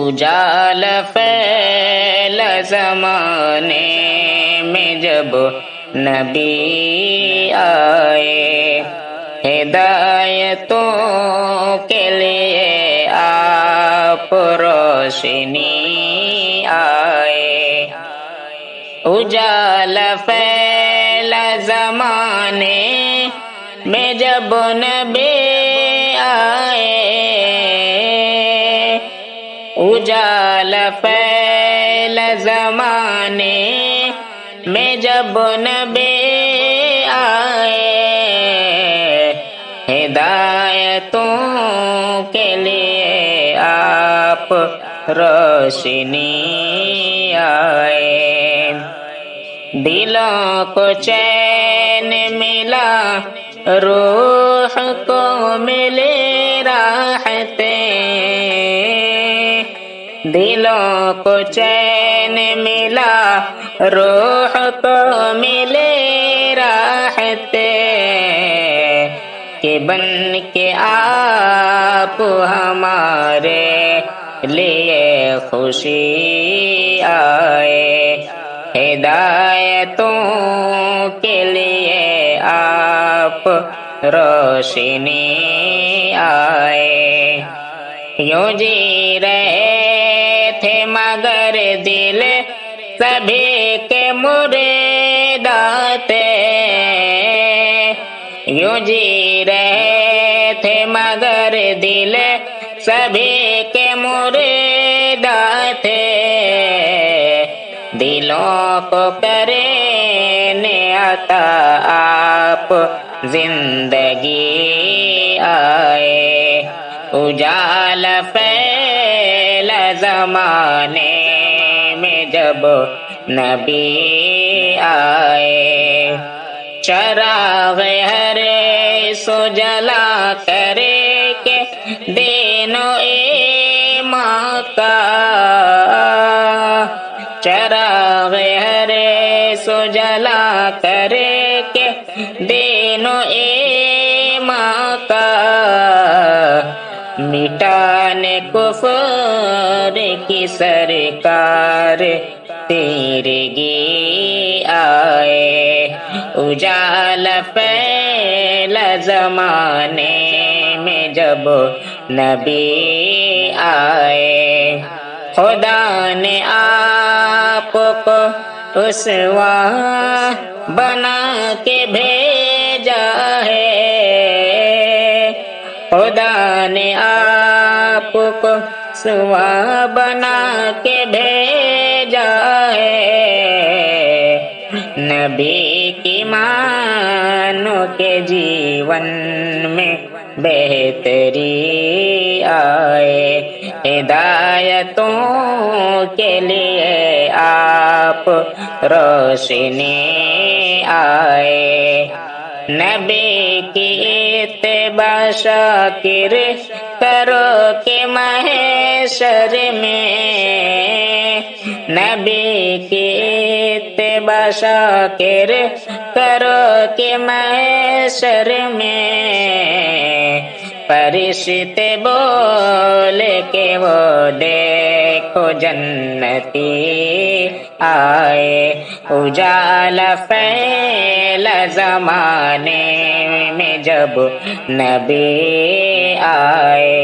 اجالا پھیلا زمانے میں جب نبی آئے، ہدایتوں کے لیے آپ روشنی آئے۔ اجالا پھیلا زمانے میں جب نبی آئے، اجالا پھیلا زمانے میں جب نبی آئے، ہدایتوں کے لیے آپ روشنی آئے۔ دلوں کو چین ملا، روح کو ملے راحتیں، دلوں کو چین ملا، روح کو ملے راحتیں، کہ بن کے آپ ہمارے لیے خوشی آئے، ہدایتوں کے لیے آپ روشنی آئے۔ یوں جی رہے تھے مگر دل سبھی کے مرید آتے، یوں جی رہے تھے مگر دل سبھی کے مرید آتے، دلوں کو کریں عطا آپ زندگی آئے، اجالا پھیلا زمانے میں جب نبی آئے، چراغ ہر سو جلا کرے کہ دین و ایمان کا، چراغ ہر سو جلا کرے کہ دین و ایمان کا، مٹانے کفر کی سرکار تیرگی آئے، اجالا پھیلا زمانے میں جب نبی آئے، خدا نے آپ کو اسوہ بنا کے بھیجا ہے، خدا نے آپ کو اسوہ بنا کے بھیجا ہے، نبی کی مانو کے جیون میں بہتری آئے، ہدایتوں کے لیے آپ روشنی آئے، نبی کی اتباع شاکر کرو کہ محشر میں، نبی کی اتباع شاکر کرو کہ محشر میں، فرشتے بولے کہ وہ دیکھو جنتی آئے، اجالا پھیلا زمانے میں جب نبی آئے۔